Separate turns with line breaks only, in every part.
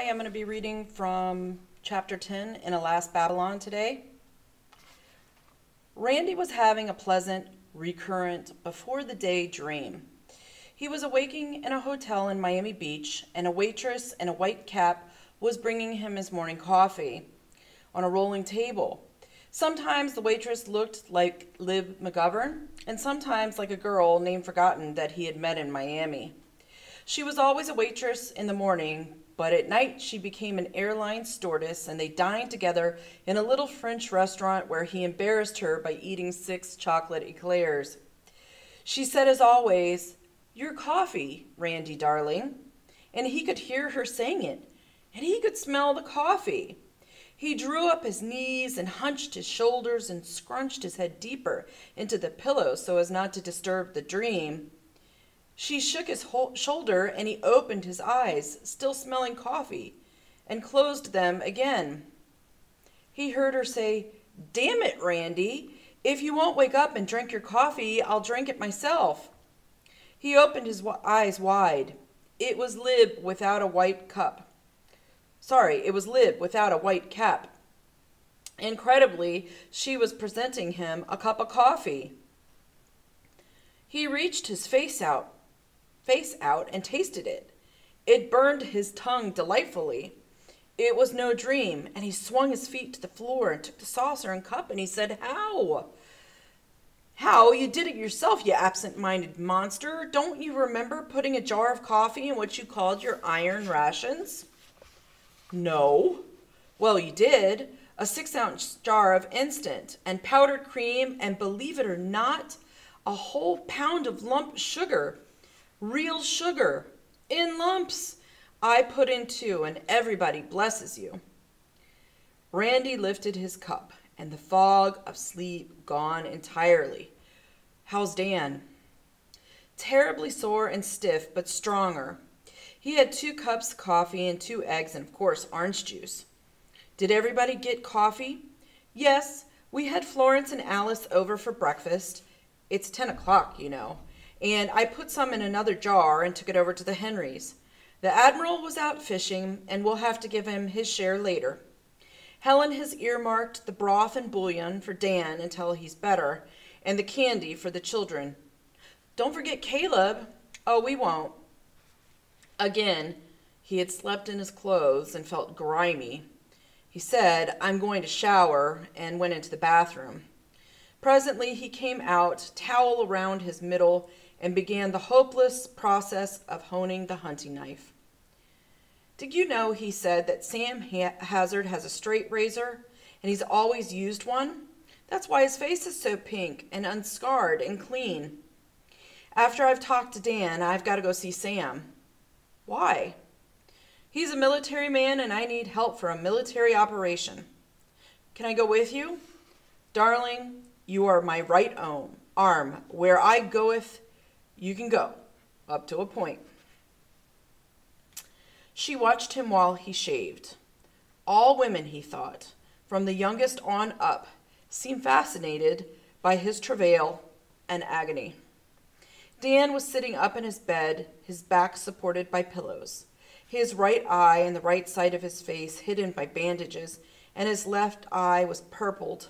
I'm going to be reading from chapter 10 in Alas Babylon today. Randy was having a pleasant, recurrent, before-the-day dream. He was awaking in a hotel in Miami Beach, and a waitress in a white cap was bringing him his morning coffee on a rolling table. Sometimes the waitress looked like Liv McGovern, and sometimes like a girl named Forgotten that he had met in Miami. She was always a waitress in the morning, but at night she became an airline stewardess, and they dined together in a little French restaurant where he embarrassed her by eating 6 chocolate eclairs. She said, as always, "Your coffee, Randy, darling." And he could hear her saying it, and he could smell the coffee. He drew up his knees and hunched his shoulders and scrunched his head deeper into the pillow so as not to disturb the dream. She shook his shoulder, and he opened his eyes, still smelling coffee, and closed them again. He heard her say, "Damn it, Randy. If you won't wake up and drink your coffee, I'll drink it myself." He opened his eyes wide. It was Lib without a white cup. It was Lib without a white cap. Incredibly, she was presenting him a cup of coffee. He reached his face out and tasted it. It burned his tongue delightfully. It was no dream, and he swung his feet to the floor and took the saucer and cup, and he said, "How? How? You did it yourself, you absent-minded monster. Don't you remember putting a jar of coffee in what you called your iron rations?" "No." "Well, you did. A 6-ounce jar of instant, and powdered cream, and believe it or not, a whole pound of lump sugar. Real sugar, in lumps. I put in 2, and everybody blesses you." Randy lifted his cup, and the fog of sleep gone entirely. "How's Dan?" "Terribly sore and stiff, but stronger. He had 2 cups of coffee and 2 eggs and, of course, orange juice." "Did everybody get coffee?" "Yes, we had Florence and Alice over for breakfast. It's 10 o'clock, you know. And I put some in another jar and took it over to the Henrys. The Admiral was out fishing, and we'll have to give him his share later. Helen has earmarked the broth and bouillon for Dan until he's better, and the candy for the children. Don't forget Caleb." "Oh, we won't." Again, he had slept in his clothes and felt grimy. He said, "I'm going to shower," and went into the bathroom. Presently he came out, towel around his middle, and began the hopeless process of honing the hunting knife. "Did you know," he said, "that Sam Hazard has a straight razor, and he's always used one? That's why his face is so pink and unscarred and clean. After I've talked to Dan, I've got to go see Sam." "Why?" "He's a military man, and I need help for a military operation." "Can I go with you?" "Darling, you are my right arm. Where I goeth, you can go, up to a point." She watched him while he shaved. All women, he thought, from the youngest on up, seemed fascinated by his travail and agony. Dan was sitting up in his bed, his back supported by pillows, his right eye and the right side of his face hidden by bandages, and his left eye was purpled,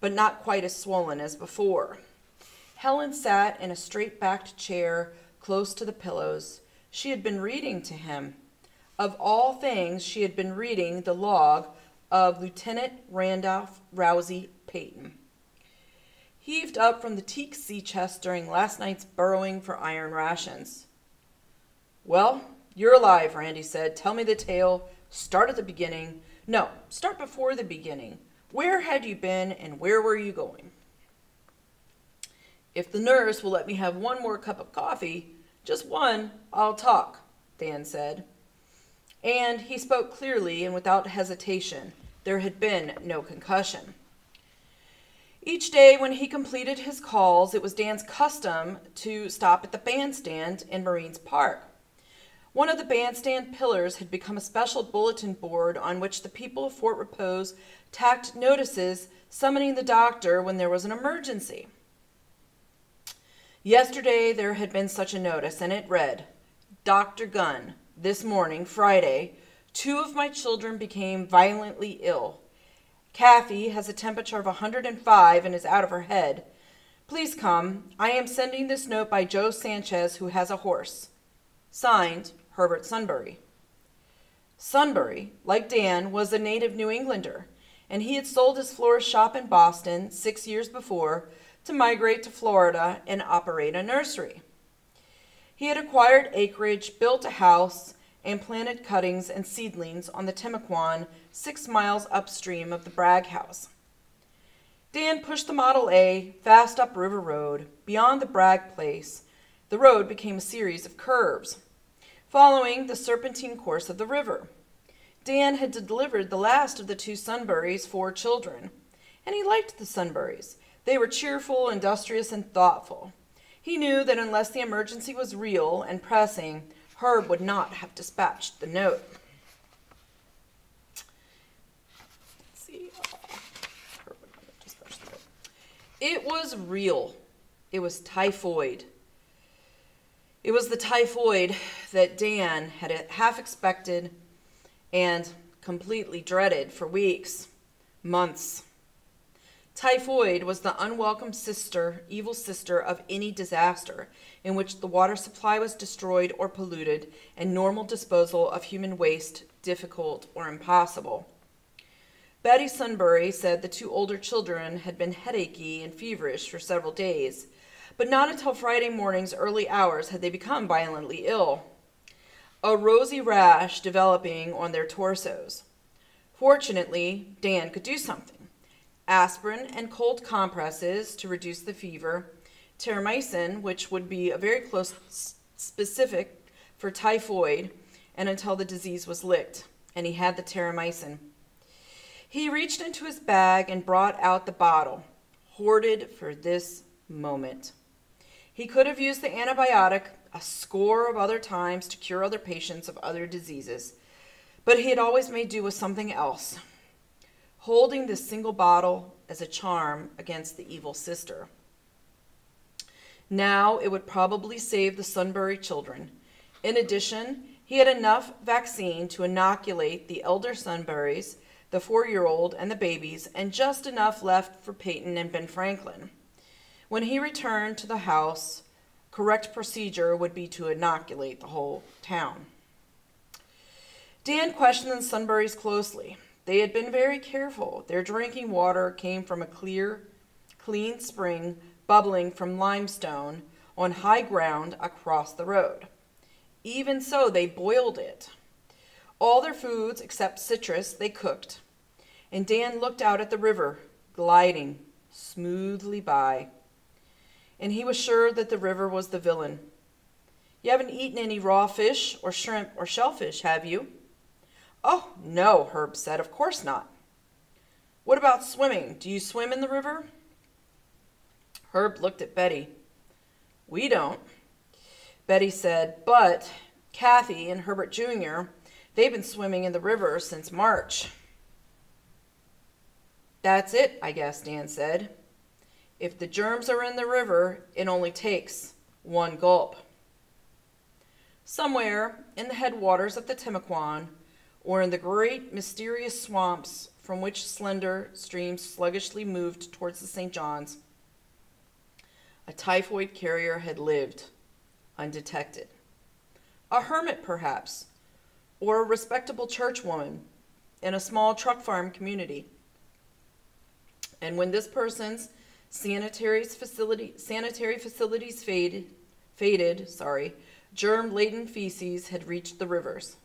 but not quite as swollen as before. Helen sat in a straight-backed chair close to the pillows. She had been reading to him. Of all things, she had been reading the log of Lieutenant Randolph Rousey Peyton, heaved up from the teak sea chest during last night's burrowing for iron rations. "Well, you're alive," Randy said. "Tell me the tale. Start at the beginning." "No, start before the beginning. Where had you been, and where were you going?" "If the nurse will let me have one more cup of coffee, just one, I'll talk," Dan said. And he spoke clearly and without hesitation. There had been no concussion. Each day when he completed his calls, it was Dan's custom to stop at the bandstand in Marines Park. One of the bandstand pillars had become a special bulletin board on which the people of Fort Repose tacked notices summoning the doctor when there was an emergency. Yesterday there had been such a notice, and it read, "Dr. Gunn, this morning, Friday, 2 of my children became violently ill. Kathy has a temperature of 105 and is out of her head. Please come. I am sending this note by Joe Sanchez, who has a horse. Signed, Herbert Sunbury. Sunbury, like Dan, was a native New Englander, and he had sold his florist shop in Boston 6 years before to migrate to Florida and operate a nursery. He had acquired acreage, built a house, and planted cuttings and seedlings on the Timaquan 6 miles upstream of the Bragg house. Dan pushed the Model A fast up River Road. Beyond the Bragg place, the road became a series of curves, following the serpentine course of the river. Dan had delivered the last of the 2 Sunburys' 4 children, and he liked the Sunburys. They were cheerful, industrious, and thoughtful. He knew that unless the emergency was real and pressing, Herb would not have dispatched the note. Let's see. Herb would not have dispatched the note. It was real. It was typhoid. It was the typhoid that Dan had half expected and completely dreaded for weeks, months. Typhoid was the unwelcome evil sister of any disaster in which the water supply was destroyed or polluted and normal disposal of human waste difficult or impossible. Betty Sunbury said the 2 older children had been headachy and feverish for several days, but not until Friday morning's early hours had they become violently ill, a rosy rash developing on their torsos. Fortunately, Dan could do something. Aspirin and cold compresses to reduce the fever, terramycin, which would be a very close specific for typhoid, and until the disease was licked, and he had the terramycin. He reached into his bag and brought out the bottle, hoarded for this moment. He could have used the antibiotic a score of other times to cure other patients of other diseases, but he had always made do with something else, holding this single bottle as a charm against the evil sister. Now it would probably save the Sunbury children. In addition, he had enough vaccine to inoculate the elder Sunburys, the 4-year-old, and the babies, and just enough left for Peyton and Ben Franklin. When he returned to the house, correct procedure would be to inoculate the whole town. Dan questioned the Sunburys closely. They had been very careful. Their drinking water came from a clear, clean spring bubbling from limestone on high ground across the road. Even so, they boiled it. All their foods, except citrus, they cooked. And Dan looked out at the river, gliding smoothly by. And he was sure that the river was the villain. You haven't eaten any raw fish or shrimp or shellfish, have you? Oh, no, Herb said. Of course not. What about swimming? Do you swim in the river? Herb looked at Betty. We don't. Betty said, but Kathy and Herbert Jr., they've been swimming in the river since March. That's it, I guess, Dan said. If the germs are in the river, it only takes one gulp. Somewhere in the headwaters of the Timaquan, or in the great mysterious swamps from which slender streams sluggishly moved towards the St. John's, a typhoid carrier had lived, undetected. A hermit, perhaps, or a respectable churchwoman in a small truck farm community. And when this person's sanitary facilities faded, germ-laden feces had reached the rivers.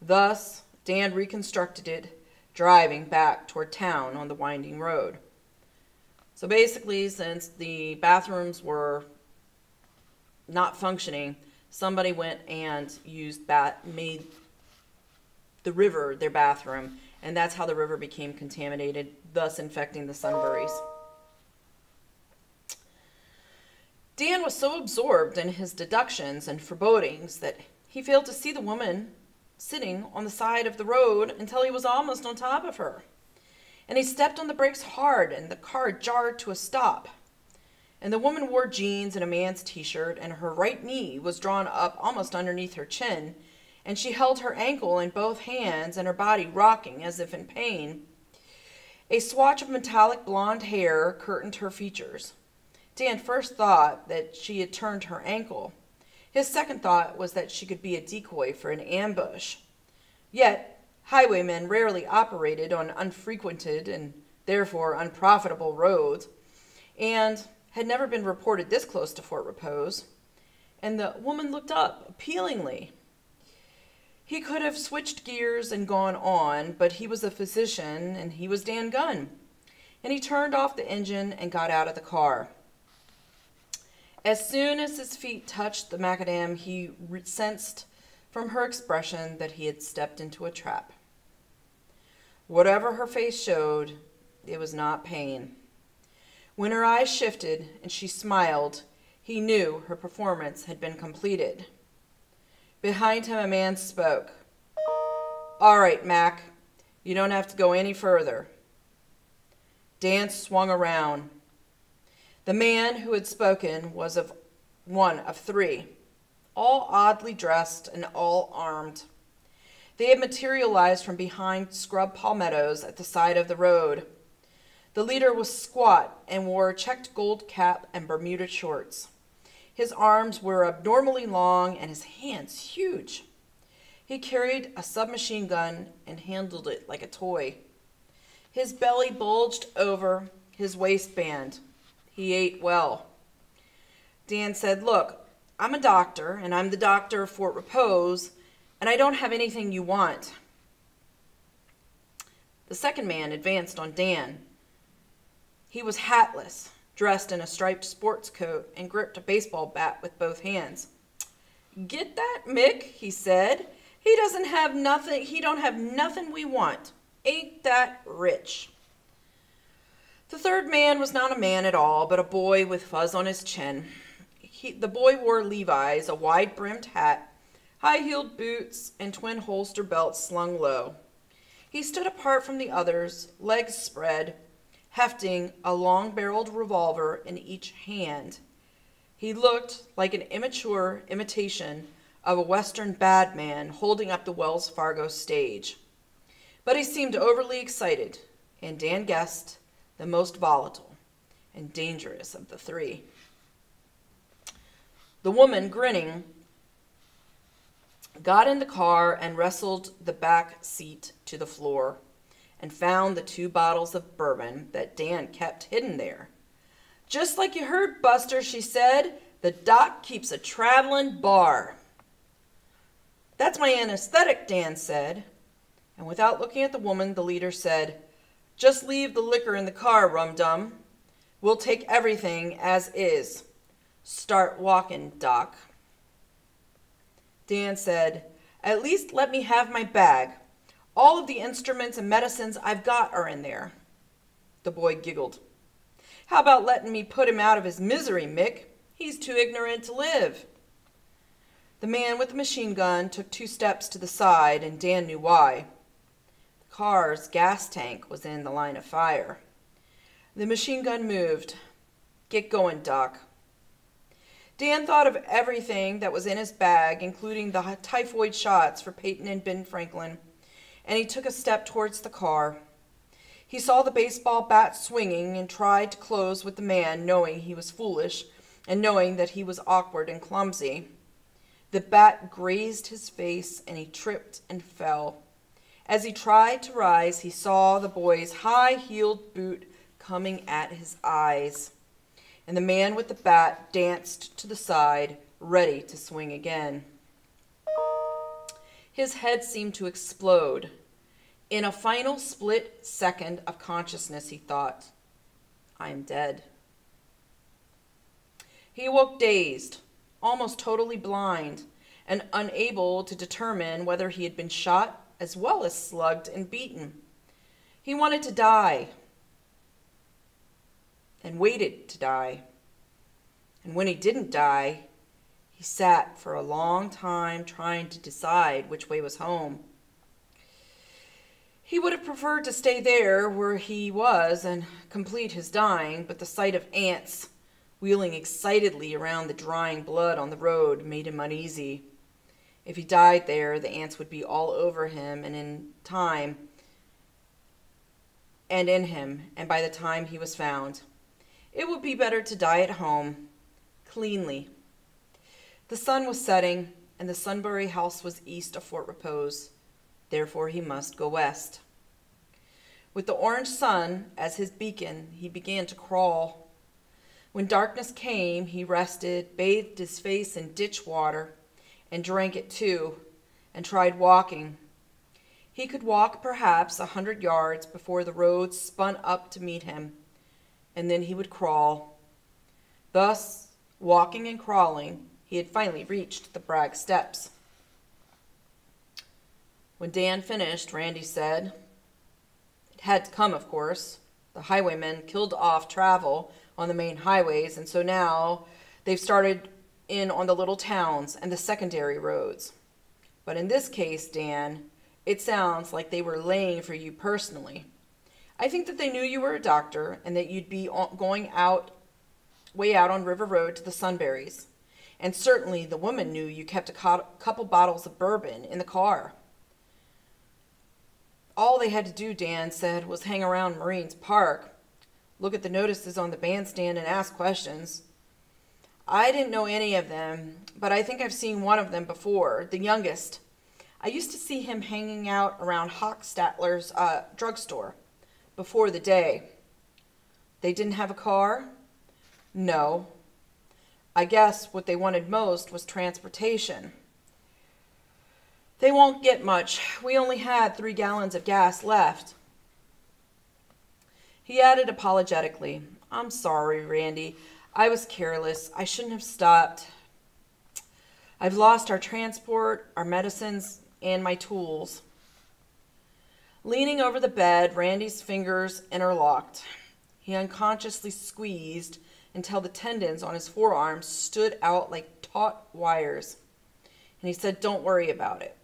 Thus, Dan reconstructed it, driving back toward town on the winding road. So basically, since the bathrooms were not functioning, somebody went and made the river their bathroom, and that's how the river became contaminated, thus infecting the Sunburys. Dan was so absorbed in his deductions and forebodings that he failed to see the woman sitting on the side of the road until he was almost on top of her. And he stepped on the brakes hard, and the car jarred to a stop. And the woman wore jeans and a man's t-shirt, and her right knee was drawn up almost underneath her chin, and she held her ankle in both hands and her body rocking as if in pain. A swatch of metallic blonde hair curtained her features. Dan first thought that she had turned her ankle. His second thought was that she could be a decoy for an ambush. Yet, highwaymen rarely operated on unfrequented and therefore unprofitable roads, and had never been reported this close to Fort Repose. And the woman looked up appealingly. He could have switched gears and gone on, but he was a physician and he was Dan Gunn. And he turned off the engine and got out of the car. As soon as his feet touched the macadam, he sensed from her expression that he had stepped into a trap. Whatever her face showed, it was not pain. When her eyes shifted and she smiled, he knew her performance had been completed. Behind him, a man spoke. "All right, Mac, you don't have to go any further." Dan swung around. The man who had spoken was one of three, all oddly dressed and all armed. They had materialized from behind scrub palmettos at the side of the road. The leader was squat and wore a checked gold cap and Bermuda shorts. His arms were abnormally long and his hands huge. He carried a submachine gun and handled it like a toy. His belly bulged over his waistband. He ate well. Dan said, "Look, I'm a doctor, and I'm the doctor of Fort Repose, and I don't have anything you want." The second man advanced on Dan. He was hatless, dressed in a striped sports coat, and gripped a baseball bat with both hands. "Get that, Mick?" he said. He don't have nothing we want. Ain't that rich?" The third man was not a man at all, but a boy with fuzz on his chin. The boy wore Levi's, a wide-brimmed hat, high-heeled boots, and twin holster belts slung low. He stood apart from the others, legs spread, hefting a long-barreled revolver in each hand. He looked like an immature imitation of a Western bad man holding up the Wells Fargo stage. But he seemed overly excited, and Dan guessed the most volatile and dangerous of the three. The woman, grinning, got in the car and wrestled the back seat to the floor and found the 2 bottles of bourbon that Dan kept hidden there. "Just like you heard, Buster," she said, "the doc keeps a traveling bar." "That's my anesthetic," Dan said. And without looking at the woman, the leader said, "Just leave the liquor in the car, Rum-Dum. We'll take everything as is. Start walking, Doc." Dan said, "At least let me have my bag. All of the instruments and medicines I've got are in there." The boy giggled. "How about letting me put him out of his misery, Mick? He's too ignorant to live." The man with the machine gun took 2 steps to the side, and Dan knew why. The car's gas tank was in the line of fire. The machine gun moved. "Get going, Doc." Dan thought of everything that was in his bag, including the typhoid shots for Peyton and Ben Franklin, and he took a step towards the car. He saw the baseball bat swinging and tried to close with the man, knowing he was foolish and knowing that he was awkward and clumsy. The bat grazed his face and he tripped and fell. As he tried to rise, he saw the boy's high-heeled boot coming at his eyes, and the man with the bat danced to the side, ready to swing again. His head seemed to explode. In a final split second of consciousness, he thought, "I am dead." He awoke dazed, almost totally blind, and unable to determine whether he had been shot as well as slugged and beaten. He wanted to die and waited to die. And when he didn't die, he sat for a long time trying to decide which way was home. He would have preferred to stay there where he was and complete his dying, but the sight of ants wheeling excitedly around the drying blood on the road made him uneasy. If he died there, the ants would be all over him and in him, and by the time he was found. It would be better to die at home, cleanly. The sun was setting, and the Sunbury house was east of Fort Repose. Therefore he must go west. With the orange sun as his beacon, he began to crawl. When darkness came, he rested, bathed his face in ditch water, and drank it too, and tried walking. He could walk perhaps 100 yards before the road spun up to meet him, and then he would crawl. Thus, walking and crawling, he had finally reached the Bragg steps. When Dan finished, Randy said, "It had to come, of course. The highwaymen killed off travel on the main highways, and so now they've started in on the little towns and the secondary roads. But in this case, Dan, it sounds like they were laying for you personally. I think that they knew you were a doctor and that you'd be going way out on River Road to the Sunburys. And certainly the woman knew you kept a couple bottles of bourbon in the car. All they had to do," Dan said, "was hang around Marines Park, look at the notices on the bandstand, and ask questions. I didn't know any of them, but I think I've seen one of them before, the youngest. I used to see him hanging out around Hochstetler's drugstore before the day." "They didn't have a car?" "No. I guess what they wanted most was transportation." "They won't get much. We only had 3 gallons of gas left." He added apologetically, "I'm sorry, Randy. I was careless. I shouldn't have stopped. I've lost our transport, our medicines, and my tools." Leaning over the bed, Randy's fingers interlocked. He unconsciously squeezed until the tendons on his forearms stood out like taut wires. And he said, "Don't worry about it."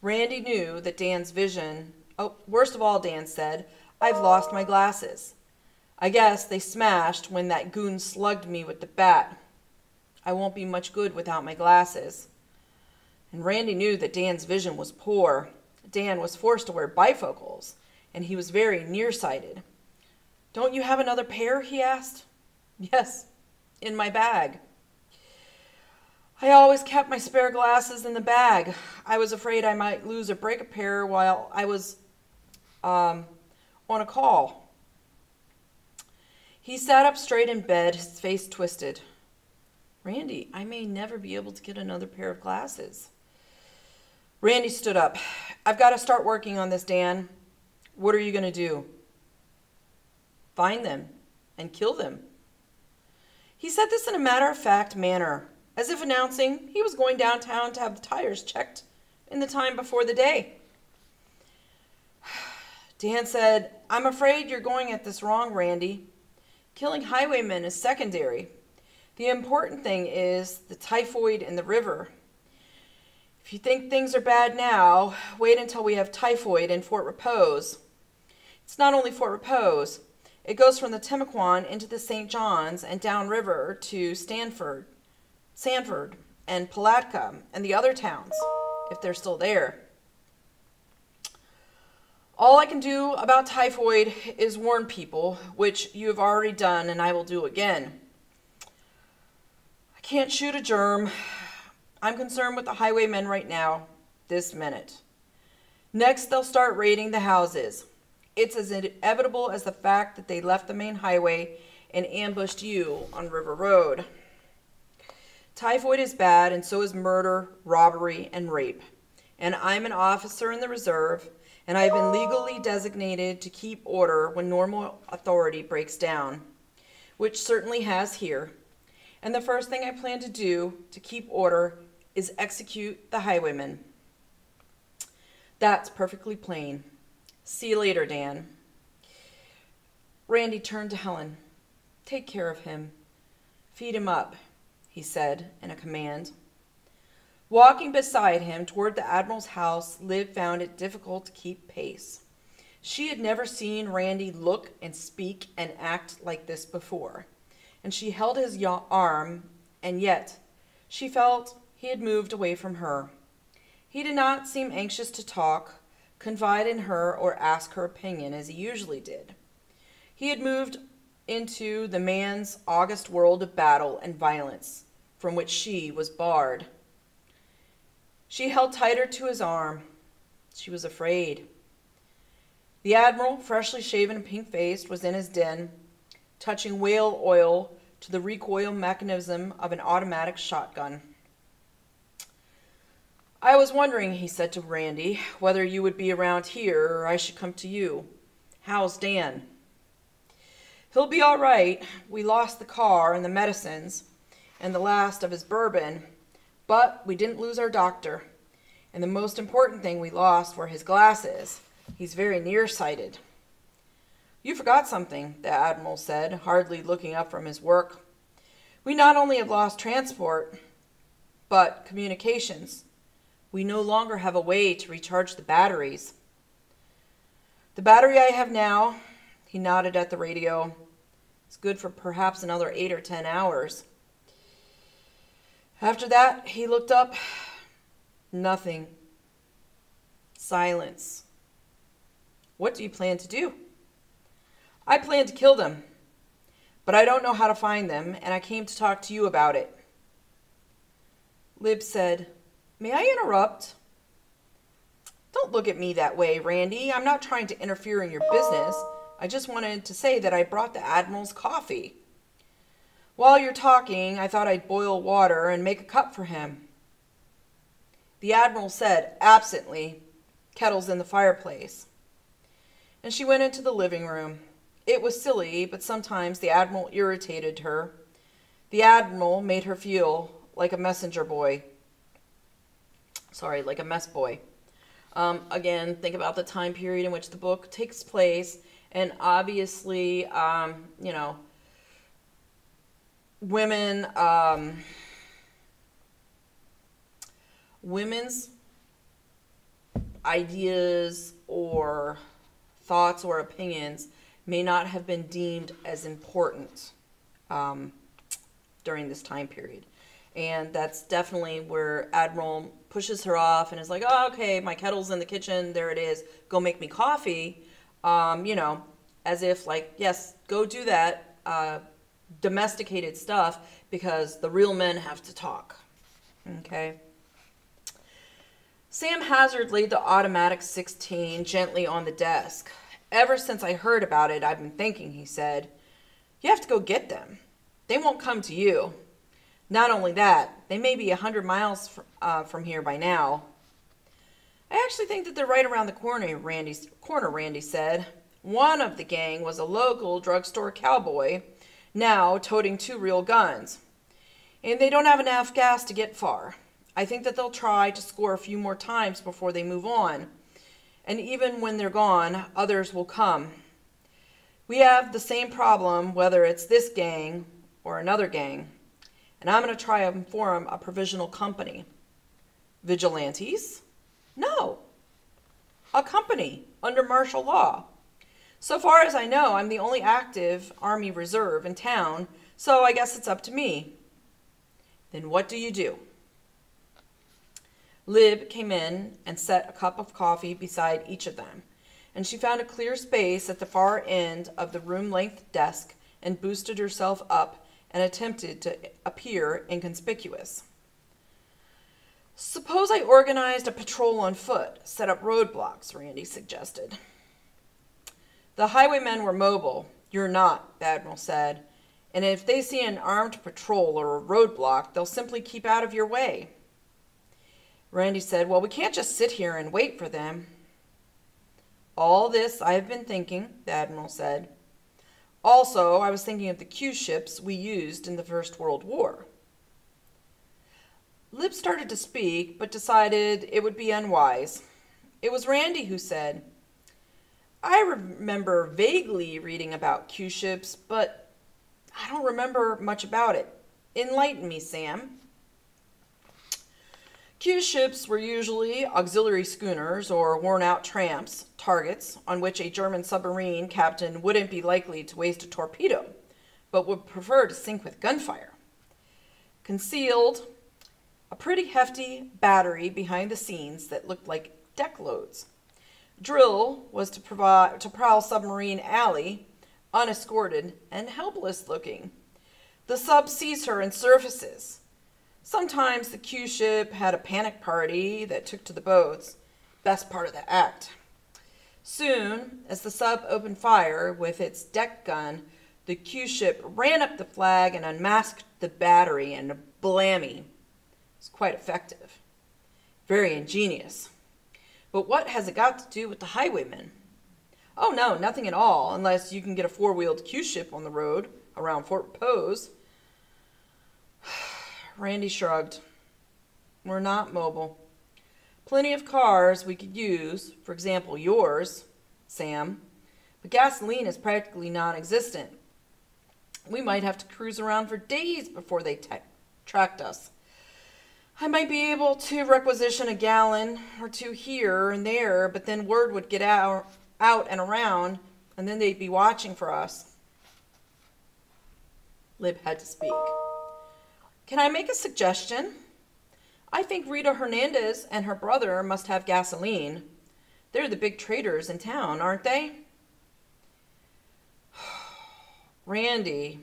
Randy knew that Dan's vision... "Oh, worst of all," Dan said, "I've lost my glasses. I guess they smashed when that goon slugged me with the bat. I won't be much good without my glasses." And Randy knew that Dan's vision was poor. Dan was forced to wear bifocals, and he was very nearsighted. "Don't you have another pair?" he asked. "Yes, in my bag." "I always kept my spare glasses in the bag. I was afraid I might lose or break a pair while I was on a call." He sat up straight in bed, his face twisted. "Randy, I may never be able to get another pair of glasses." Randy stood up. "I've got to start working on this, Dan." "What are you going to do?" "Find them and kill them." He said this in a matter-of-fact manner, as if announcing he was going downtown to have the tires checked in the time before the day. Dan said, "I'm afraid you're going at this wrong, Randy. Killing highwaymen is secondary. The important thing is the typhoid in the river. If you think things are bad now, wait until we have typhoid in Fort Repose. It's not only Fort Repose. It goes from the Timucuan into the St. Johns and downriver to Sanford, and Palatka, and the other towns, if they're still there. All I can do about typhoid is warn people, which you have already done, and I will do again. I can't shoot a germ. I'm concerned with the highwaymen right now, this minute. Next, they'll start raiding the houses. It's as inevitable as the fact that they left the main highway and ambushed you on River Road. Typhoid is bad, and so is murder, robbery, and rape. And I'm an officer in the reserve, and I've been legally designated to keep order when normal authority breaks down, which certainly has here. And the first thing I plan to do to keep order is execute the highwaymen. That's perfectly plain. See you later, Dan." Randy turned to Helen. "Take care of him. Feed him up," he said in a command. Walking beside him toward the Admiral's house, Liv found it difficult to keep pace. She had never seen Randy look and speak and act like this before, and she held his arm, and yet she felt He had moved away from her. He did not seem anxious to talk, confide in her, or ask her opinion as he usually did. He had moved into the man's august world of battle and violence, from which she was barred. She held tighter to his arm. She was afraid. The Admiral, freshly shaven and pink-faced, was in his den, touching whale oil to the recoil mechanism of an automatic shotgun. "I was wondering," he said to Randy, "whether you would be around here or I should come to you. How's Dan?" "He'll be all right. We lost the car and the medicines and the last of his bourbon, but we didn't lose our doctor. And the most important thing we lost were his glasses. He's very nearsighted." "You forgot something," the Admiral said, hardly looking up from his work. "We not only have lost transport, but communications. We no longer have a way to recharge the batteries." "The battery I have now," he nodded at the radio, "is good for perhaps another 8 or 10 hours. After that, he looked up. Nothing. Silence. "What do you plan to do?" "I plan to kill them. But I don't know how to find them, and I came to talk to you about it." Lib said, "May I interrupt?" "Don't look at me that way, Randy. I'm not trying to interfere in your business. I just wanted to say that I brought the Admiral's coffee. While you're talking, I thought I'd boil water and make a cup for him." The Admiral said absently, "Kettle's in the fireplace." And she went into the living room. It was silly, but sometimes the Admiral irritated her. The Admiral made her feel like a messenger boy. Like a mess boy. Again, think about the time period in which the book takes place, and obviously, women's ideas or thoughts or opinions may not have been deemed as important during this time period. And that's definitely where Admiral pushes her off and is like, "Oh, okay, my kettle's in the kitchen. There it is. Go make me coffee." As if like, yes, go do that domesticated stuff because the real men have to talk. Okay. Sam Hazard laid the automatic 16 gently on the desk. "Ever since I heard about it, I've been thinking," he said. "You have to go get them. They won't come to you. Not only that, they may be 100 miles from here by now." "I actually think that they're right around the corner," Randy said. "One of the gang was a local drugstore cowboy, now toting 2 real guns. And they don't have enough gas to get far. I think that they'll try to score a few more times before they move on. And even when they're gone, others will come. We have the same problem whether it's this gang or another gang. And I'm going to try and form a provisional company." "Vigilantes?" "No. A company under martial law. So far as I know, I'm the only active Army Reserve in town, so I guess it's up to me." "Then what do you do?" Lib came in and set a cup of coffee beside each of them, and she found a clear space at the far end of the room-length desk and boosted herself up and attempted to appear inconspicuous. "Suppose I organized a patrol on foot, set up roadblocks," Randy suggested. "The highwaymen were mobile. You're not," the Admiral said. "And if they see an armed patrol or a roadblock, they'll simply keep out of your way." Randy said, "Well, we can't just sit here and wait for them." "All this I have been thinking," the Admiral said. "Also, I was thinking of the Q ships we used in the First World War." Lib started to speak, but decided it would be unwise. It was Randy who said, "I remember vaguely reading about Q ships, but I don't remember much about it. Enlighten me, Sam." Q ships were usually auxiliary schooners or worn-out tramps, targets on which a German submarine captain wouldn't be likely to waste a torpedo, but would prefer to sink with gunfire. Concealed, a pretty hefty battery behind the scenes that looked like deck loads. Drill was to prowl Submarine Alley, unescorted and helpless looking. The sub sees her and surfaces. Sometimes the Q-ship had a panic party that took to the boats. Best part of the act. Soon, as the sub opened fire with its deck gun, the Q-ship ran up the flag and unmasked the battery, and blammy. It's quite effective. Very ingenious. But what has it got to do with the highwaymen? Oh no, nothing at all, unless you can get a four-wheeled Q-ship on the road around Fort Repose. Randy shrugged. We're not mobile. Plenty of cars we could use, for example, yours, Sam, but gasoline is practically non-existent. We might have to cruise around for days before they tracked us. I might be able to requisition a gallon or two here and there, but then word would get out and around, and then they'd be watching for us. Lib had to speak. Can I make a suggestion? I think Rita Hernandez and her brother must have gasoline. They're the big traders in town, aren't they? Randy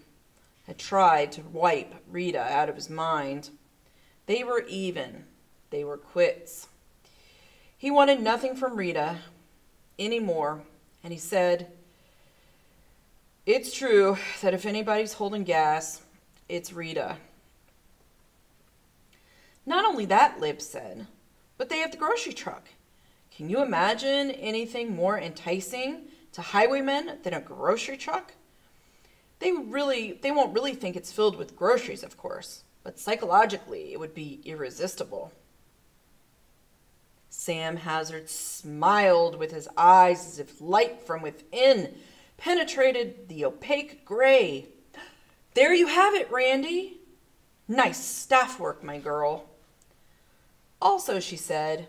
had tried to wipe Rita out of his mind. They were even. They were quits. He wanted nothing from Rita anymore, and he said, it's true that if anybody's holding gas, it's Rita. Not only that, Lib said, but they have the grocery truck. Can you imagine anything more enticing to highwaymen than a grocery truck? They won't really think it's filled with groceries, of course, but psychologically it would be irresistible. Sam Hazard smiled with his eyes as if light from within penetrated the opaque gray. There you have it, Randy. Nice staff work, my girl. Also, she said,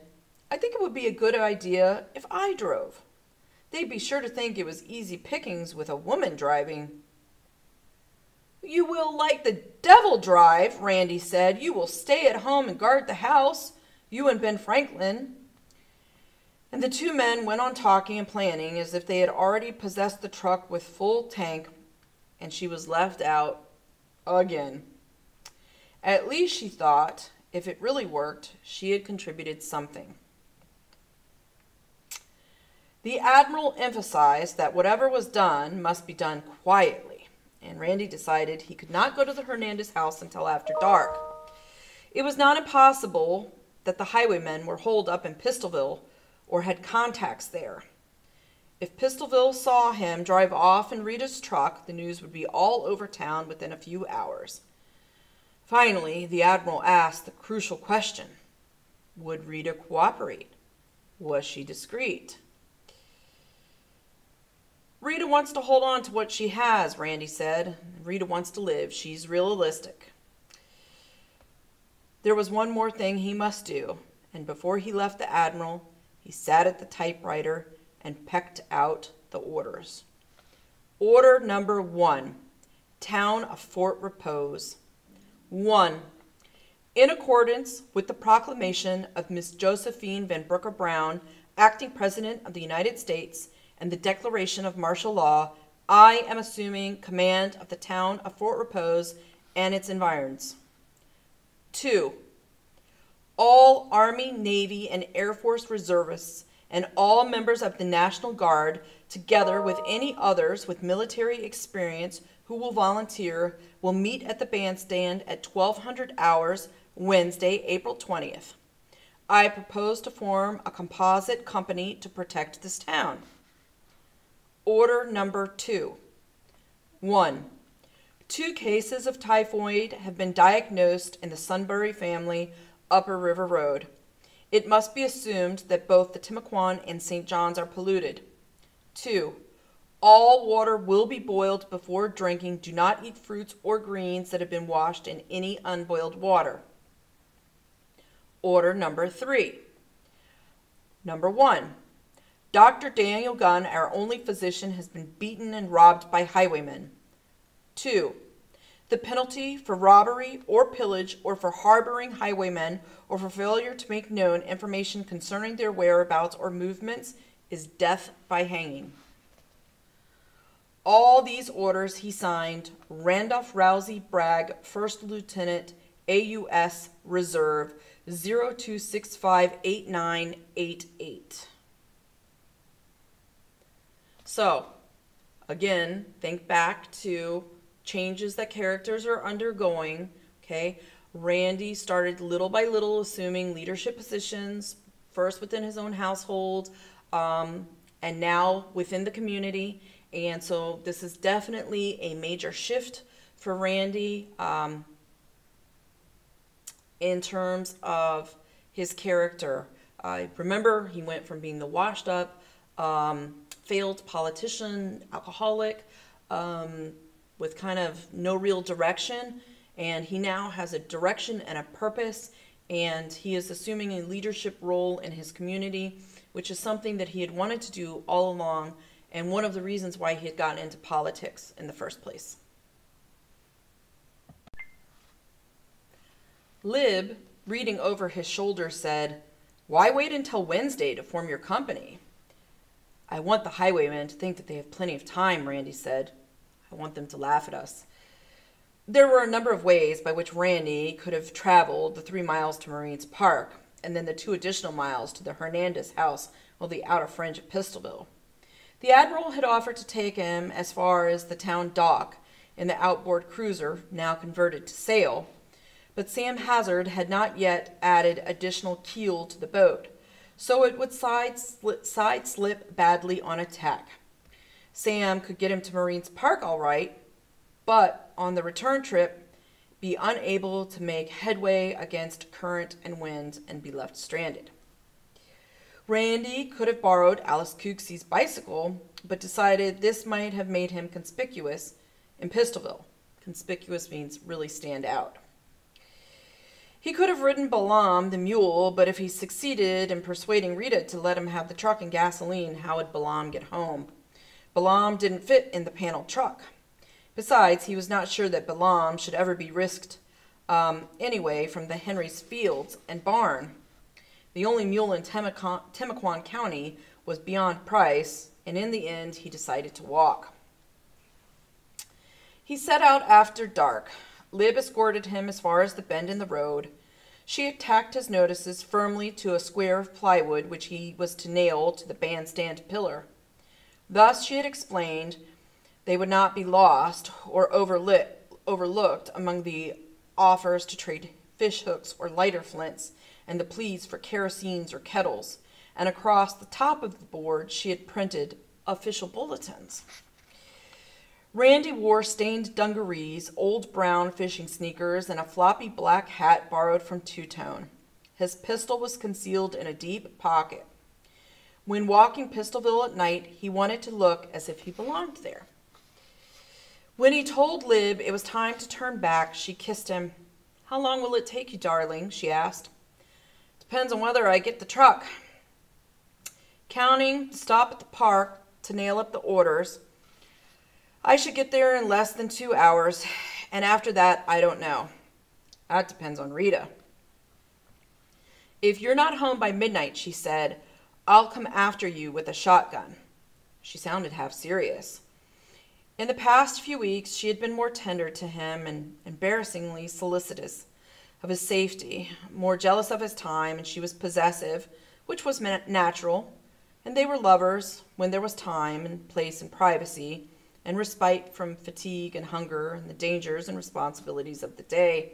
I think it would be a good idea if I drove. They'd be sure to think it was easy pickings with a woman driving. You will like the devil drive, Randy said. You will stay at home and guard the house, you and Ben Franklin. And the two men went on talking and planning as if they had already possessed the truck with full tank, and she was left out again. At least, she thought, if it really worked, she had contributed something. The Admiral emphasized that whatever was done must be done quietly, and Randy decided he could not go to the Hernandez house until after dark. It was not impossible that the highwaymen were holed up in Pistolville or had contacts there. If Pistolville saw him drive off in Rita's truck, the news would be all over town within a few hours. Finally, the Admiral asked the crucial question. Would Rita cooperate? Was she discreet? Rita wants to hold on to what she has, Randy said. Rita wants to live. She's realistic. There was one more thing he must do, and before he left the Admiral, he sat at the typewriter and pecked out the orders. Order number 1, Town of Fort Repose. 1. In accordance with the proclamation of Miss Josephine Van Brooker Brown, Acting President of the United States, and the declaration of martial law, I am assuming command of the town of Fort Repose and its environs. 2. All Army, Navy, and Air Force reservists and all members of the National Guard, together with any others with military experience who will volunteer, will meet at the bandstand at 1200 hours, Wednesday, April 20th. I propose to form a composite company to protect this town. Order number 2. 1. 2 cases of typhoid have been diagnosed in the Sunbury family, Upper River Road. It must be assumed that both the Timucuan and St. John's are polluted. 2. All water will be boiled before drinking. Do not eat fruits or greens that have been washed in any unboiled water. Order number 3. Number 1. Dr. Daniel Gunn, our only physician, has been beaten and robbed by highwaymen. 2. The penalty for robbery or pillage or for harboring highwaymen or for failure to make known information concerning their whereabouts or movements is death by hanging. All these orders he signed, Randolph Rousey Bragg, 1st Lieutenant, AUS Reserve, 02658988. So, again, think back to changes that characters are undergoing, okay? Randy started little by little assuming leadership positions, first within his own household, and now within the community. And so this is definitely a major shift for Randy in terms of his character. Remember, he went from being the washed up, failed politician, alcoholic, with kind of no real direction, and he now has a direction and a purpose, and he is assuming a leadership role in his community, which is something that he had wanted to do all along, and one of the reasons why he had gotten into politics in the first place. Lib, reading over his shoulder, said, "Why wait until Wednesday to form your company?" "I want the highwaymen to think that they have plenty of time," Randy said. "I want them to laugh at us." There were a number of ways by which Randy could have traveled the 3 miles to Marines Park, and then the 2 additional miles to the Hernandez house on the outer fringe of Pistolville. The Admiral had offered to take him as far as the town dock in the outboard cruiser, now converted to sail, but Sam Hazard had not yet added additional keel to the boat, so it would side slip badly on a tack. Sam could get him to Marines Park all right, but on the return trip, be unable to make headway against current and wind and be left stranded. Randy could have borrowed Alice Cooksey's bicycle, but decided this might have made him conspicuous in Pistolville. Conspicuous means really stand out. He could have ridden Balaam, the mule, but if he succeeded in persuading Rita to let him have the truck and gasoline, how would Balaam get home? Balaam didn't fit in the paneled truck. Besides, he was not sure that Balaam should ever be risked anyway from the Henry's fields and barn. The only mule in Timaquan County was beyond price, and in the end he decided to walk. He set out after dark. Lib escorted him as far as the bend in the road. She had tacked his notices firmly to a square of plywood which he was to nail to the bandstand pillar. Thus, she had explained, they would not be lost or overlooked among the offers to trade fish hooks or lighter flints and the pleas for kerosene or kettles, and across the top of the board she had printed official bulletins. Randy wore stained dungarees, old brown fishing sneakers, and a floppy black hat borrowed from Two-Tone. His pistol was concealed in a deep pocket. When walking Pistolville at night, he wanted to look as if he belonged there. When he told Lib it was time to turn back, she kissed him. "How long will it take you, darling?" she asked. "Depends on whether I get the truck. Counting the stop at the park to nail up the orders, I should get there in less than 2 hours, and after that, I don't know. That depends on Rita." "If you're not home by midnight," she said, "I'll come after you with a shotgun." She sounded half serious. In the past few weeks, she had been more tender to him and embarrassingly solicitous of his safety, more jealous of his time, and she was possessive, which was natural, and they were lovers when there was time and place and privacy and respite from fatigue and hunger and the dangers and responsibilities of the day.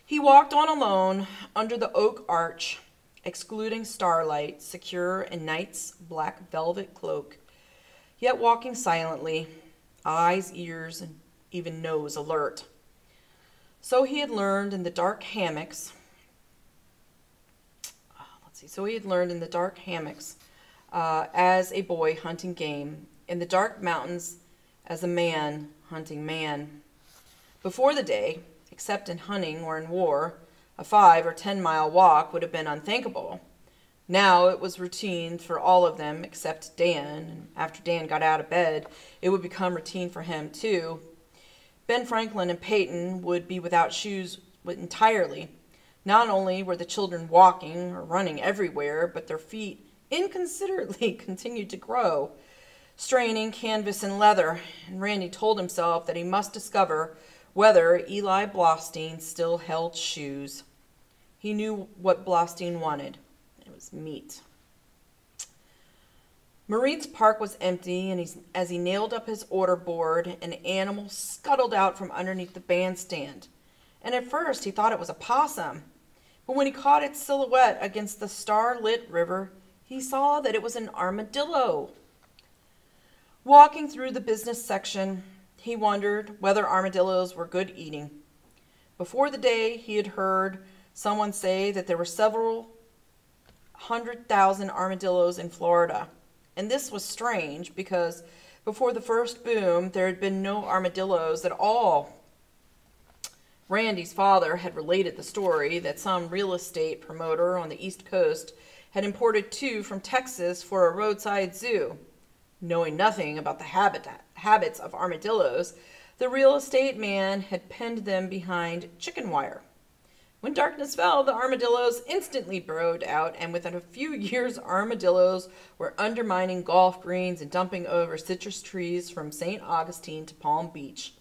He walked on alone under the oak arch, excluding starlight, secure in night's black velvet cloak, yet walking silently, eyes, ears, and even nose alert. So he had learned in the dark hammocks, as a boy hunting game, in the dark mountains as a man hunting man. Before the day, except in hunting or in war, a 5 or 10 mile walk would have been unthinkable. Now it was routine for all of them except Dan, and after Dan got out of bed, it would become routine for him too. Ben Franklin and Peyton would be without shoes entirely. Not only were the children walking or running everywhere, but their feet inconsiderately continued to grow, straining canvas and leather, and Randy told himself that he must discover whether Eli Blostein still held shoes. He knew what Blostein wanted. It was meat. Marine's park was empty, and as he nailed up his order board, an animal scuttled out from underneath the bandstand. And at first he thought it was a possum. But when he caught its silhouette against the star-lit river, he saw that it was an armadillo. Walking through the business section, he wondered whether armadillos were good eating. Before the day, he had heard someone say that there were several 100,000 armadillos in Florida. And this was strange because before the first boom, there had been no armadillos at all. Randy's father had related the story that some real estate promoter on the East Coast had imported 2 from Texas for a roadside zoo. Knowing nothing about the habits of armadillos, the real estate man had penned them behind chicken wire. When darkness fell, the armadillos instantly burrowed out, and within a few years, armadillos were undermining golf greens and dumping over citrus trees from St. Augustine to Palm Beach.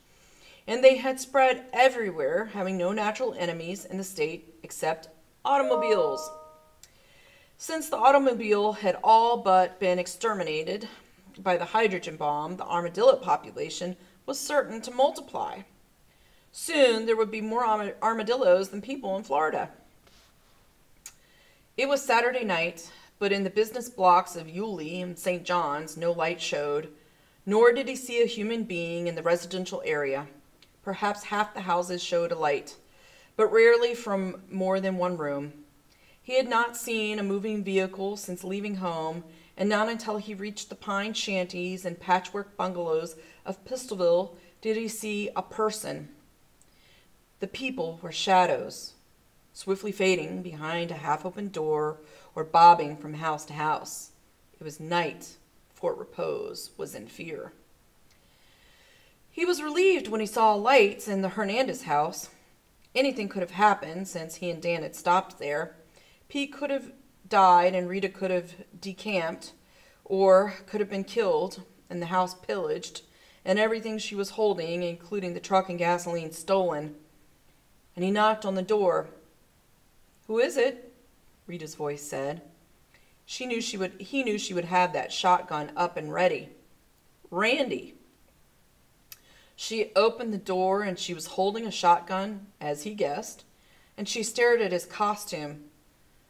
And they had spread everywhere, having no natural enemies in the state except automobiles. Since the automobile had all but been exterminated by the hydrogen bomb, the armadillo population was certain to multiply. Soon there would be more armadillos than people in Florida. It was Saturday night, but in the business blocks of Yulee and St. John's no light showed, nor did he see a human being in the residential area. Perhaps half the houses showed a light, but rarely from more than one room. He had not seen a moving vehicle since leaving home, and not until he reached the pine shanties and patchwork bungalows of Pistolville did he see a person. The people were shadows, swiftly fading behind a half-open door or bobbing from house to house. It was night. Fort Repose was in fear. He was relieved when he saw lights in the Hernandez house. Anything could have happened since he and Dan had stopped there. Pete could have died and Rita could have decamped or could have been killed and the house pillaged and everything she was holding, including the truck and gasoline, stolen. And he knocked on the door. "Who is it?" Rita's voice said. He knew she would have that shotgun up and ready. "Randy." She opened the door and she was holding a shotgun, as he guessed, and she stared at his costume.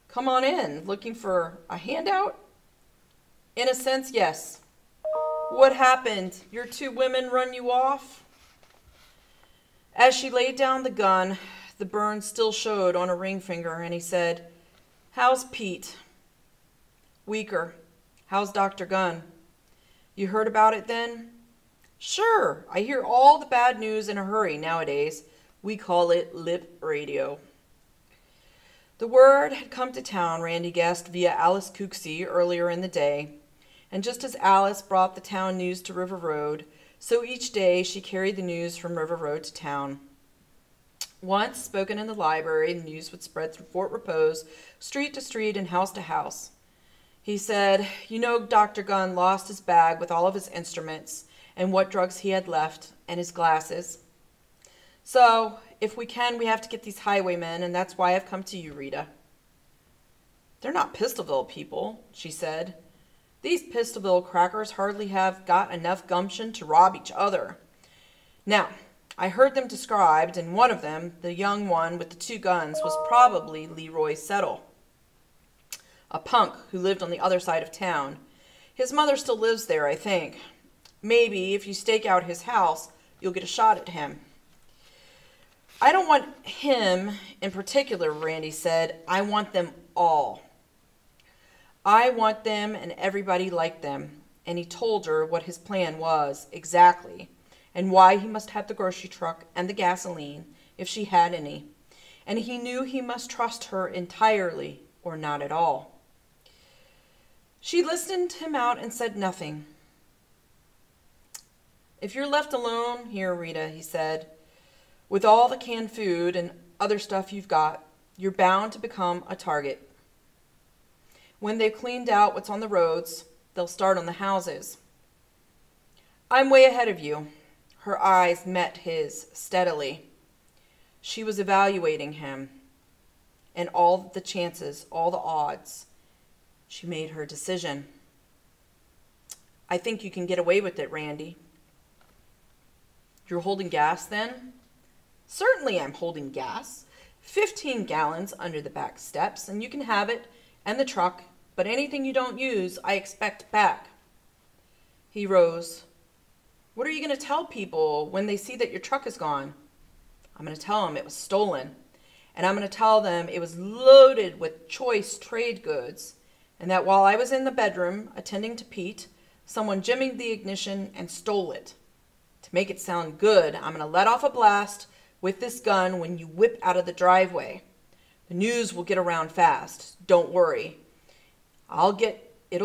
"Come on in. Looking for a handout?" "In a sense, yes." "What happened? Your 2 women run you off?" As she laid down the gun, the burn still showed on her ring finger, and he said, "How's Pete?" "Weaker." "How's Dr. Gunn?" "You heard about it then?" "Sure. I hear all the bad news in a hurry nowadays. We call it lip radio." The word had come to town, Randy guessed, via Alice Cooksey earlier in the day. And just as Alice brought the town news to River Road, so each day she carried the news from River Road to town. Once spoken in the library, the news would spread through Fort Repose, street to street and house to house. He said, "You know, Dr. Gunn lost his bag with all of his instruments and what drugs he had left, and his glasses. So, if we can, we have to get these highwaymen, and that's why I've come to you, Rita." "They're not Pistolville people," she said. "These Pistolville crackers hardly have got enough gumption to rob each other. Now, I heard them described, and one of them, the young one with the 2 guns, was probably Leroy Settle, a punk who lived on the other side of town. His mother still lives there, I think. Maybe if you stake out his house, you'll get a shot at him." "I don't want him in particular," Randy said. "I want them all. I want them and everybody like them." And he told her what his plan was, exactly, and why he must have the grocery truck and the gasoline, if she had any. And he knew he must trust her entirely, or not at all. She listened him out and said nothing. If you're left alone here, Rita, he said, with all the canned food and other stuff you've got, you're bound to become a target. When they've cleaned out what's on the roads, they'll start on the houses. I'm way ahead of you. Her eyes met his steadily. She was evaluating him and all the chances, all the odds. She made her decision. I think you can get away with it, Randy. You're holding gas then? Certainly I'm holding gas. 15 gallons under the back steps, and you can have it and the truck, but anything you don't use, I expect back. He rose. What are you going to tell people when they see that your truck is gone? I'm going to tell them it was stolen, and I'm going to tell them it was loaded with choice trade goods, and that while I was in the bedroom attending to Pete, someone jimmied the ignition and stole it. To make it sound good, I'm going to let off a blast with this gun when you whip out of the driveway. The news will get around fast. Don't worry. It'll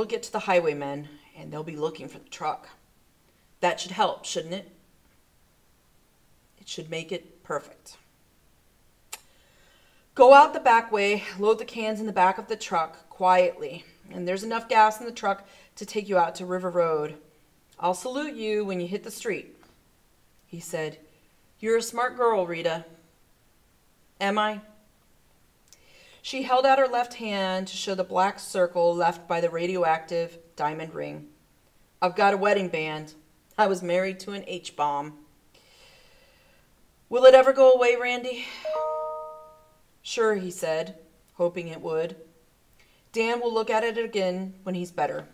get to the highwaymen, and they'll be looking for the truck. That should help, shouldn't it? It should make it perfect. Go out the back way, load the cans in the back of the truck quietly, and there's enough gas in the truck to take you out to River Road. I'll salute you when you hit the street. He said, You're a smart girl, Rita. Am I? She held out her left hand to show the black circle left by the radioactive diamond ring. I've got a wedding band. I was married to an H-bomb. Will it ever go away, Randy? Sure, he said, hoping it would. Dan will look at it again when he's better.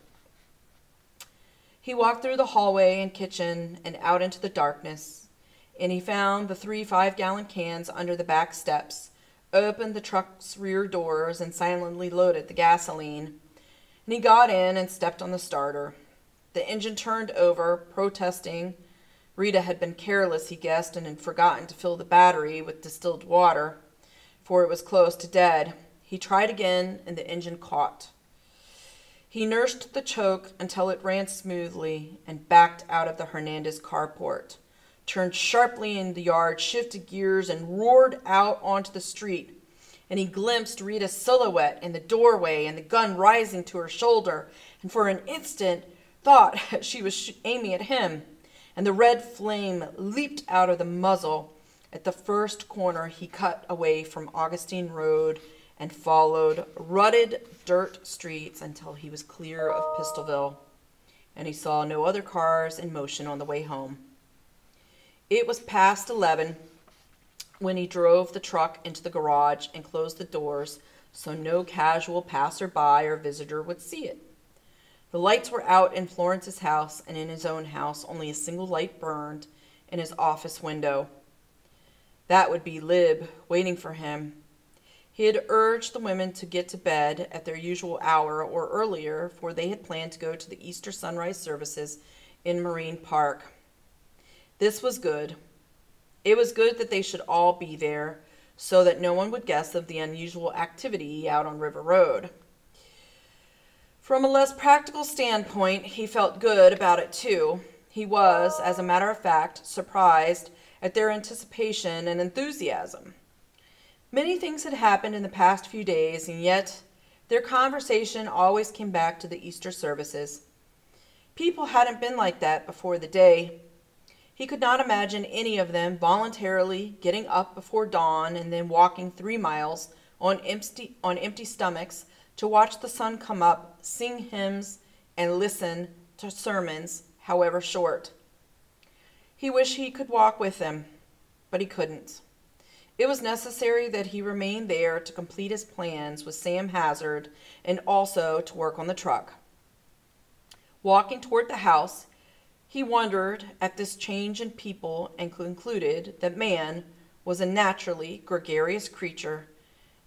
He walked through the hallway and kitchen and out into the darkness, and he found the 3 5-gallon cans under the back steps, opened the truck's rear doors, and silently loaded the gasoline. And he got in and stepped on the starter. The engine turned over, protesting. Rita had been careless, he guessed, and had forgotten to fill the battery with distilled water, for it was close to dead. He tried again, and the engine caught. He nursed the choke until it ran smoothly and backed out of the Hernandez carport, turned sharply in the yard, shifted gears, and roared out onto the street. And he glimpsed Rita's silhouette in the doorway and the gun rising to her shoulder, and for an instant thought she was aiming at him. And the red flame leaped out of the muzzle at the first corner he cut away from Augustine Road and followed rutted dirt streets until he was clear of Pistolville, and he saw no other cars in motion on the way home. It was past 11 when he drove the truck into the garage and closed the doors so no casual passerby or visitor would see it. The lights were out in Florence's house, and in his own house only a single light burned in his office window. That would be Lib waiting for him. He had urged the women to get to bed at their usual hour or earlier, for they had planned to go to the Easter sunrise services in Marine Park. This was good. It was good that they should all be there, so that no one would guess of the unusual activity out on River Road. From a less practical standpoint, he felt good about it too. He was, as a matter of fact, surprised at their anticipation and enthusiasm. Many things had happened in the past few days, and yet their conversation always came back to the Easter services. People hadn't been like that before the day. He could not imagine any of them voluntarily getting up before dawn and then walking 3 miles on empty stomachs to watch the sun come up, sing hymns, and listen to sermons, however short. He wished he could walk with them, but he couldn't. It was necessary that he remain there to complete his plans with Sam Hazard and also to work on the truck. Walking toward the house, he wondered at this change in people and concluded that man was a naturally gregarious creature,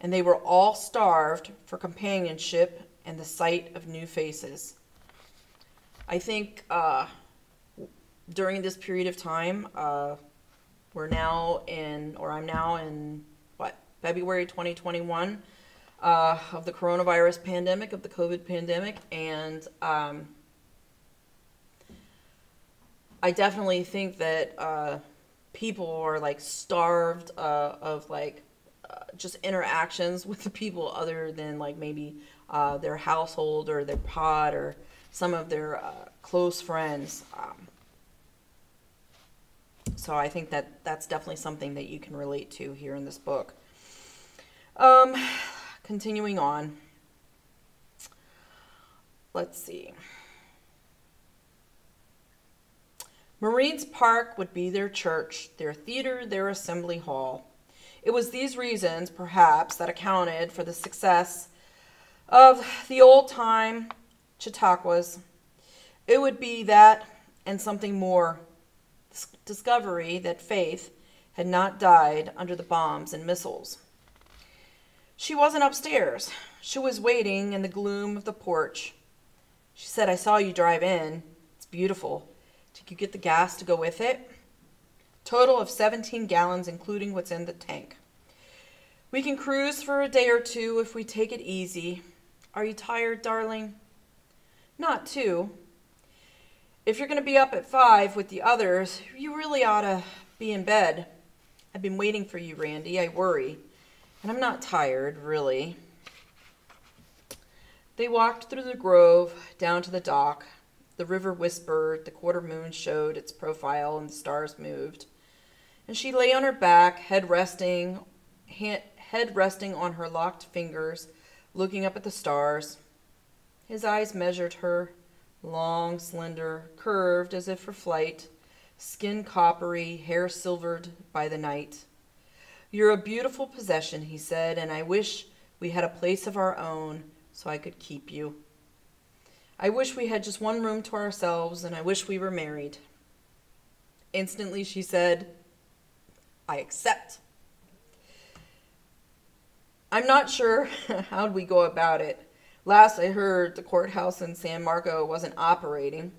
and they were all starved for companionship and the sight of new faces. I think during this period of time, I'm now in, February 2021 of the coronavirus pandemic, of the COVID pandemic, and I definitely think that people are like starved of like just interactions with the people other than like maybe their household or their pod or some of their close friends. So I think that that's definitely something that you can relate to here in this book. Um, Continuing on. Let's see. Marines Park would be their church, their theater, their assembly hall. It was these reasons, perhaps, that accounted for the success of the old-time Chautauquas. It would be that and something more. Discovery that Faith had not died under the bombs and missiles. She wasn't upstairs. She was waiting in the gloom of the porch. She said, "I saw you drive in. It's beautiful. Did you get the gas to go with it?" Total of 17 gallons, including what's in the tank. "We can cruise for a day or two if we take it easy. Are you tired, darling?" "Not too. If you're going to be up at 5 with the others, you really ought to be in bed. I've been waiting for you, Randy. I worry. And I'm not tired, really." They walked through the grove, down to the dock. The river whispered, the quarter moon showed its profile, and the stars moved. And she lay on her back, head resting on her locked fingers, looking up at the stars. His eyes measured her, long, slender, curved as if for flight, skin coppery, hair silvered by the night. "You're a beautiful possession," he said, "and I wish we had a place of our own so I could keep you. I wish we had just one room to ourselves, and I wish we were married." Instantly she said, "I accept." "I'm not sure how'd we go about it. Last I heard, the courthouse in San Marco wasn't operating.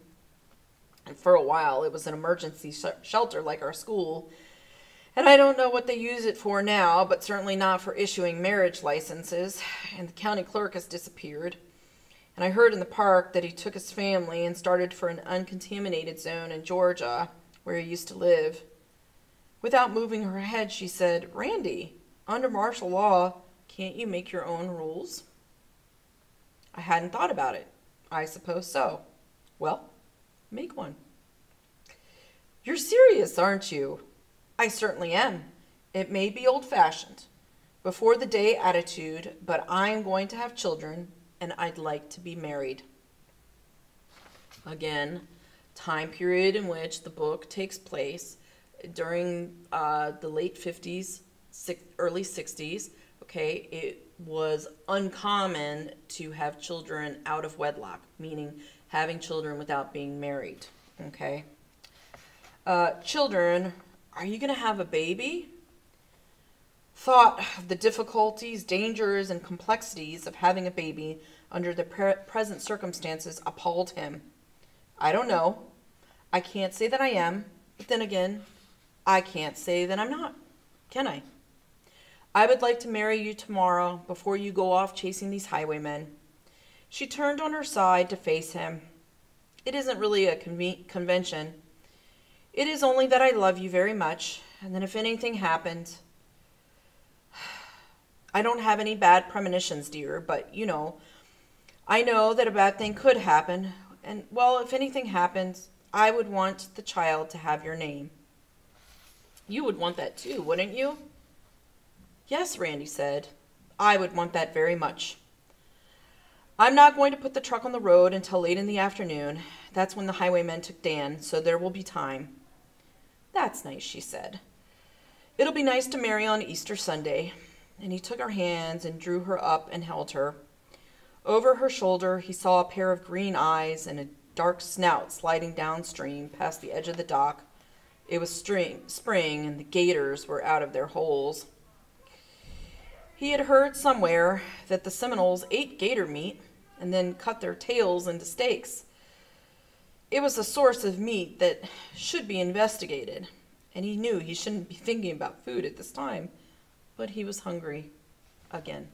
And for a while, it was an emergency shelter like our school. And I don't know what they use it for now, but certainly not for issuing marriage licenses. And the county clerk has disappeared. And I heard in the park that he took his family and started for an uncontaminated zone in Georgia, where he used to live." Without moving her head, she said, "Randy, under martial law, can't you make your own rules?" "I hadn't thought about it. I suppose so." "Well, make one." "You're serious, aren't you?" "I certainly am. It may be old-fashioned, before the day attitude, but I'm going to have children, and I'd like to be married." Again, time period in which the book takes place during the late 50s, early 60s. Okay, it was uncommon to have children out of wedlock, meaning having children without being married. Okay, children, are you going to have a baby? Thought of the difficulties, dangers, and complexities of having a baby under the present circumstances appalled him. "I don't know. I can't say that I am, but then again, I can't say that I'm not, can I? I would like to marry you tomorrow before you go off chasing these highwaymen." She turned on her side to face him. "It isn't really a convention. It is only that I love you very much, and that if anything happened... I don't have any bad premonitions, dear, but, I know that a bad thing could happen, and, well, if anything happens, I would want the child to have your name." "You would want that too, wouldn't you?" "Yes," Randy said. "I would want that very much. I'm not going to put the truck on the road until late in the afternoon. That's when the highwaymen took Dan, so there will be time." "That's nice," she said. "It'll be nice to marry on Easter Sunday." And he took her hands and drew her up and held her. Over her shoulder, he saw a pair of green eyes and a dark snout sliding downstream past the edge of the dock. It was spring, and the gators were out of their holes. He had heard somewhere that the Seminoles ate gator meat and then cut their tails into steaks. It was a source of meat that should be investigated, and he knew he shouldn't be thinking about food at this time, but he was hungry again.